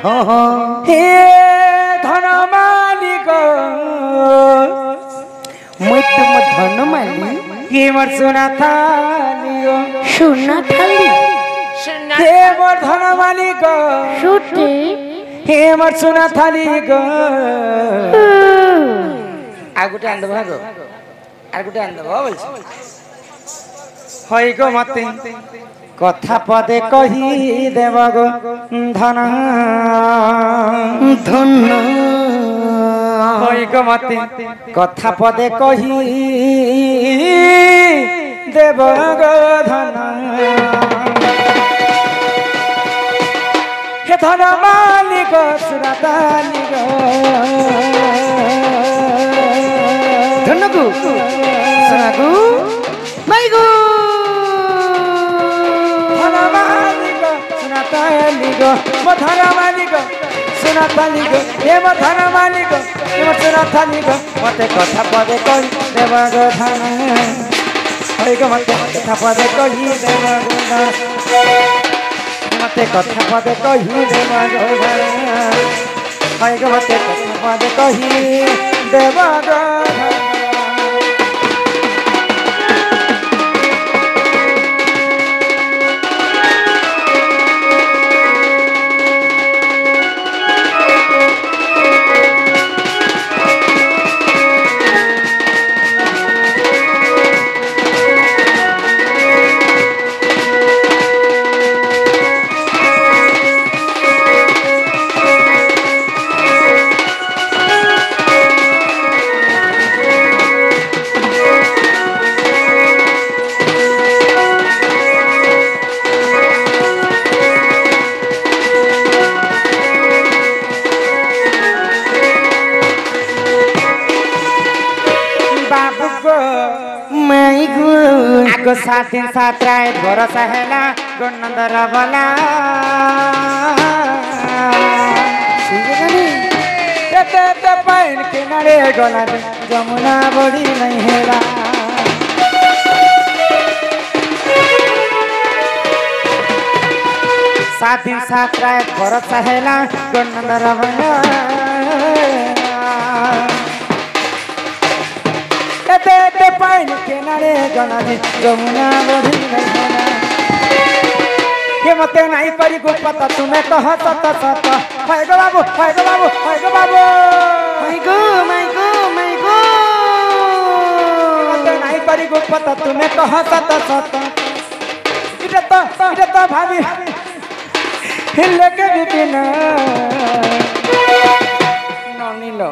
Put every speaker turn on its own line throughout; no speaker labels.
हाँ हाँ
हे धन मालिक
मुई तुम धन माली
हे मोर सोना थाली
सोना थाली
हे मोर धन मालिक
सुते
हे मोर सोना थाली गो আর গোটে আনব ভাগো আর গোটে আনব বলছি হই গো মতে কথা পদে কহি দেব গো ধন
ধন্য
হই গো মতে কথা পদে কহি দেব গো ধন হে ধন মালিক সুরতালি গো
ধন্যগু সোনাগু মাইগু
ধন মালিক সুরতালি গো মো ধন মালিক সুরতালি গো হে মো ধন মালিক হে মো সুরতালি গো মতে কথা পদে কই দেব গো ধন হই গো মতে কথা পদে কই দেব গো ধন মতে কথা পদে কই দেব গো ধন হই গো মতে কথা পদে কই দেব গো ধন आगो 7 दिन 7 रात भरोसा हैला गणनंदर बला ते पाइन किनारे गला जमुना बड़ी नहीं हेला सात दिन 7 रात भरोसा हैला गणनंदर बला ते पाइन किनारे गला जमुना बड़ी नहीं हेला के मते नहीं परी को पता तुम्हें कह सत सत हाय गो बाबू हाय गो बाबू हाय गो बाबू
माई गो
मते नहीं परी को पता तुम्हें कह सत सत इटा तो भाभी हिले के बिना ननिलो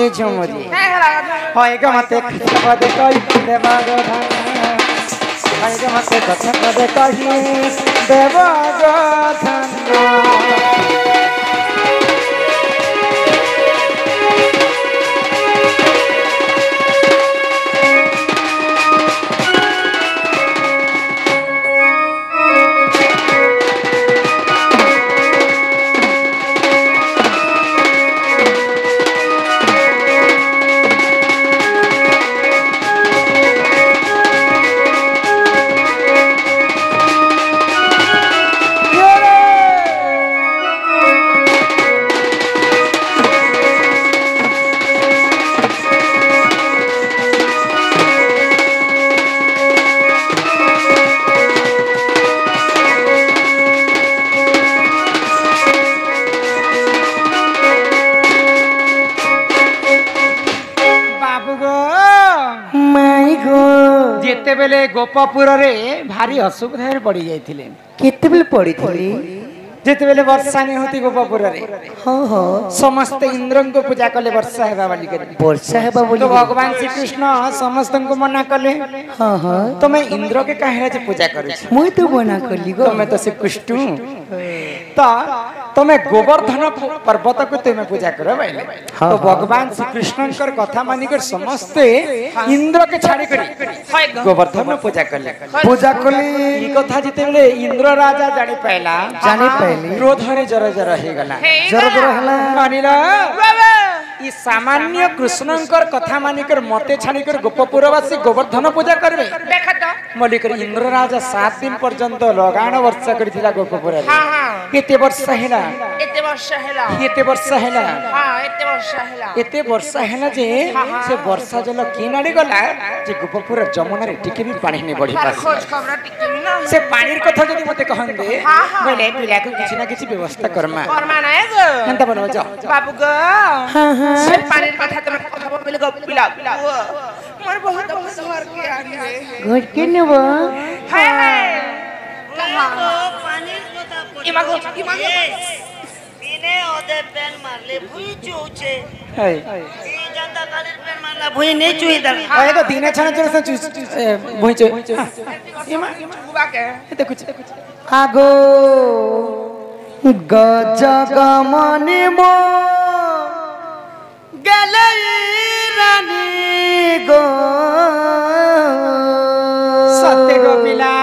ए झमरी हाय गो मते पद कई देवा गो हाय गो मते कथा पद कही देव गो धन बेले गोपपुर रे भारी असुविधा पड़ जाइथिले
केते बेले पड़ी थली
जेते बेले वर्षा नहीं होती गोपपुर रे
हां हां
समस्त इंद्र को पूजा कले वर्षा हेबा वाली कर
वर्षा हेबा बोली
तो भगवान श्री कृष्ण समस्त को मना कले
हां हां
तो मैं इंद्र के काहे जे पूजा करू छी
मुई तो मना करली गो
तो मैं तो से कुष्टू तो मैं गोवर्धन पर्वत को तुम्हें पूजा करो भाई तो भगवान श्री कृष्ण कर कथा मानी कर समस्त इंद्र के छाड़ी करी गोवर्धन पूजा करले ई कथा जिते बेले इंद्र राजा जानि पाइला क्रोध रे जर जर हे गला
जर जर हला
मानिला ई सामान्य कृष्णकर कथा मानी कर मते छाड़ी कर गोपपुरवासी गोवर्धन पूजा करबे देखा तो मलिक इंद्र राजा 7 दिन पर्यंत लगाण वर्षा करथिला गोपपुर रे केते वर्ष हेला
एते वर्षा हैला
एते वर्षा हैला
हां एते वर्षा हैला
एते वर्षा हैला जे से वर्षा जल किनारे गला जे गोपपुर जमुना रे टिके भी पानी नहीं बढ़ी पास
खोज खबर टिके भी ना
से पानी कथा जदी मते कहन दे बोले पिला को किछि ना किछि व्यवस्था करमा
ना गो
एंता बनवा जा
बाबू गो
हां हां
से पानी कथा तुम कथा बोले गो पिला मोर बहुत घर के आगे
घर के नेबो
हाय
पानी कोता
इमागो
इने ओदे पेन मारले भुई चुचे
हाय
ई जनता कालीर पेन मारला भुई नहीं चुई दर
आए तो दिने छाना चले से भुइचो इमा
बुबा के
एते कुछ
आगो गजगमनि मो गलै रानी गो
सत्य गो पिला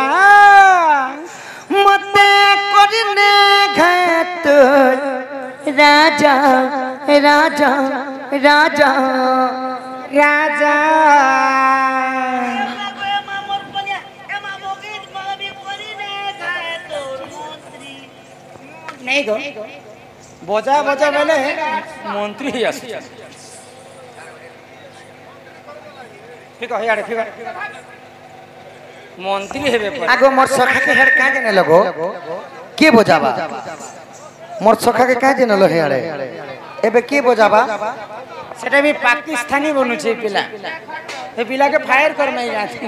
मते करने घात राजा राजा राजा राजा
मामोर बनिया एमा मोगित मगबी कोरी ने खाए तो मंत्री
नहीं गो बजा बजा बेले मंत्री ही आसी ठीक है यार ठीक है मंत्री हेबे पर
आगो मोर सखा के हेड काहे ने लगो के बोजाबा मोर सखा के काहे ने लो हेडे एबे के बोजाबा
सेटा भी पाकिस्तानी बनू छे पिला ए पिला के फायर कर नहीं जाती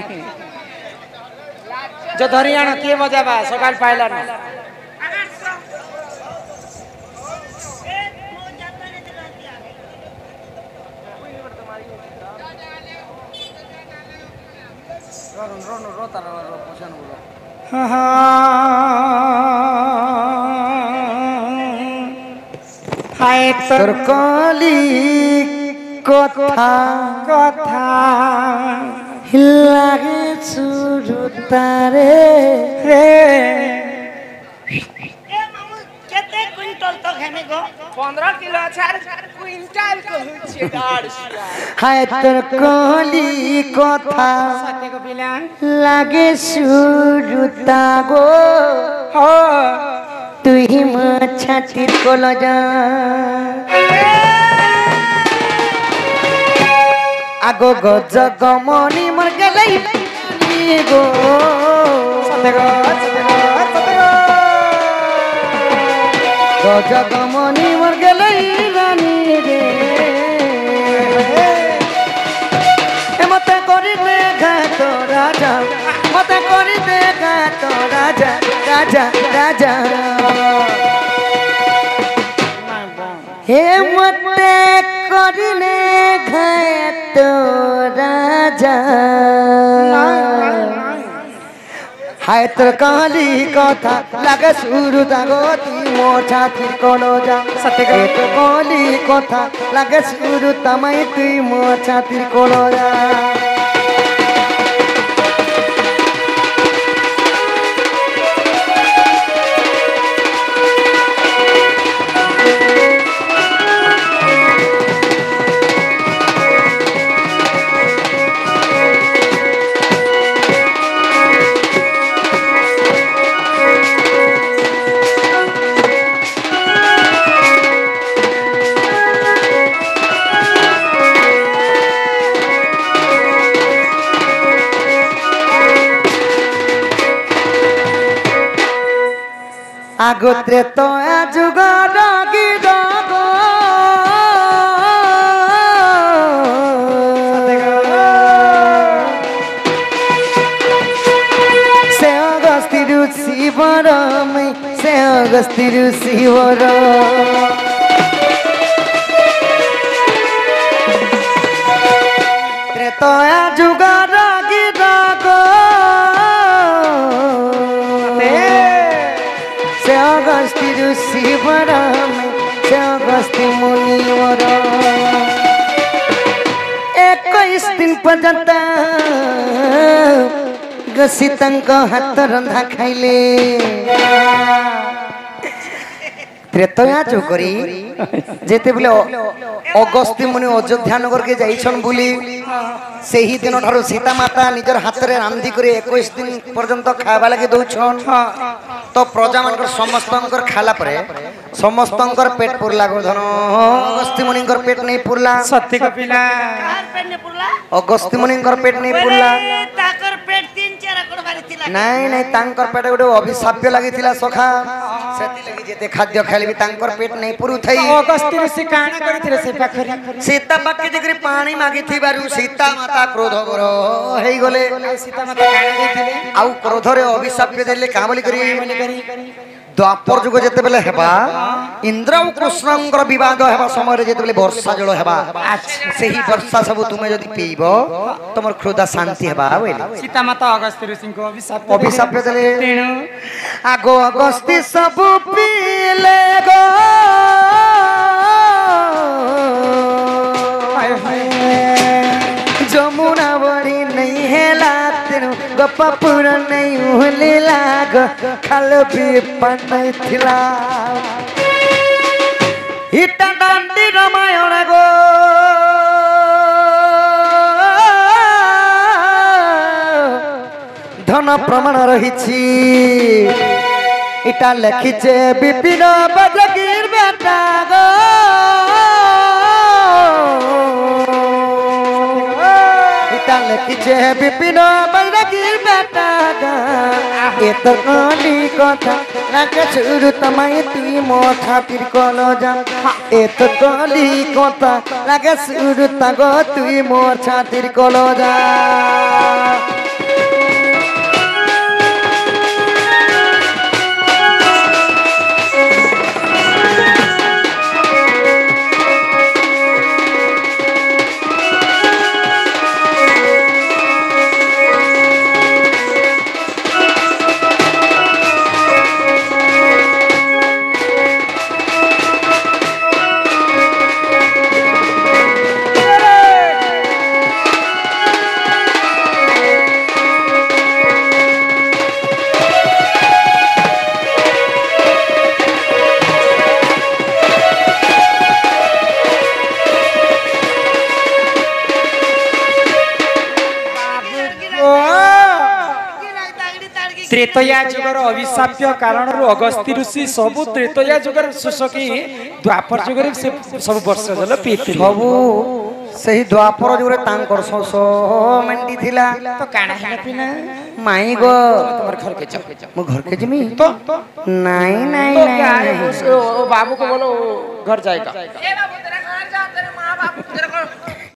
जो धरियाना के बजाबा सकाल पाइला ना
हाय तोर कली কথা
কথা
লাগে সুরতারে
রে
ए मामू केते क्विंटल तक हमें गो
15 किलो 4 क्विंटल कहू छे गाड़
हाय তোর কলি কথা
सत्य को पिला
লাগে সুরতা গো
हो
তুই মা ছাতির কলজা আগো গজ গমনি মর গেলাই গো
सत्य को
গজ গমনি মর গেলাই রানী রে মতে করি দেখা তো রাজা মতে করি দেখা তো রাজা রাজা রাজা হে মতে করিলে ঘায় তো রাজা হায় তোর কালি কথা লাগে সুর দাগো তুই মোছা তুই কোনো যা সত্যি তো কালি কথা লাগে সুর তামাই তুই মোছা তুই কোনো যা আগত্রে তো যুগ রগি রগ সে অগস্তিরু শিবর সে অগস্তিরু শিবর ত্রেতয়া যুগ রগি রগ से अगस्ती शिवर से अगस्ती मुनिवर 21 दिन पर्यंत सीतंक हाथ रंधा खाइले त्रेतया चौकरी जेते बोले अगस्त्य मुनि अयोध्या नगर के जाइछन बुली सेही दिन ठारो सीता माता निजर हाथ रे रांधी करे 21 दिन पर्यंत खावा लगे दउछन तो प्रजा मानकर समस्तंकर खाला परे समस्तंकर पेट पुरला गोधन अगस्त्य मुनिंकर पेट नहीं पुरला
सत्य कपिला
कार पेट ने पुरला
अगस्त्य मुनिंकर पेट नहीं पुरला
ताकर पेट 3-4 एकड़ बारितिला
नहीं नहीं तांकर पेट गोटे अभिशाप्य लागितिला सखा सेति लगी जेते खाद्य खाइबी तांकर पेट नहीं पुरु थई
अगस्त्य ऋषि काना करथिले से पाखरी
सीता पाके देखरी पानी मागी थिबारु सीता माता क्रोध करो हेई गले
सीता माता काना देथिले
आउ क्रोध रे अभिशाप्य देले का बोली करी द्वापर जुग जेते बेले हेबा इंद्र और कृष्णंकर विवाद हेबा समय रे जेते बेले वर्षा जल हेबा सेही वर्षा सब तुमे जदी पीबो तमर क्रोध शांति हेबा बोले
सीता माता अगस्त्य ऋषि को
अभिशाप देले
तेणु
आगो अगस्त्य सब पीले गो जमुना बड़ी नहीं हेला तेनु गपपुर नहीं उहले लाग खाल भी पन थिला हिटा दांडी रामायण गो धन प्रमाण रहिछि इटा लिखिछे विपिन बजगीर बेटा गो इटा लिखिछे विपिन बजगीर बेटा गा एत काली कथा लागे सुरु तमाई तुई मो खातिर कलो जा एत काली कथा लागे सुरु तगो तुई मो खातिर कलो जा
त्रेतया जुगर अभिशाप्य कारण अगस्त्य ऋषि सबु त्रेतया जुगर सुसकी द्वापर जुगर से सब वर्ष जल पीते
सबु सही द्वापर जुगरे तांकर शोष मेंटी थिला
तो काना हेला पिना
माई गो
तमर घर के जाओ
मो घर के जिमी
तो
नहीं नहीं
तो
नहीं
क्या है, बाबू को बोलो घर जाएगा।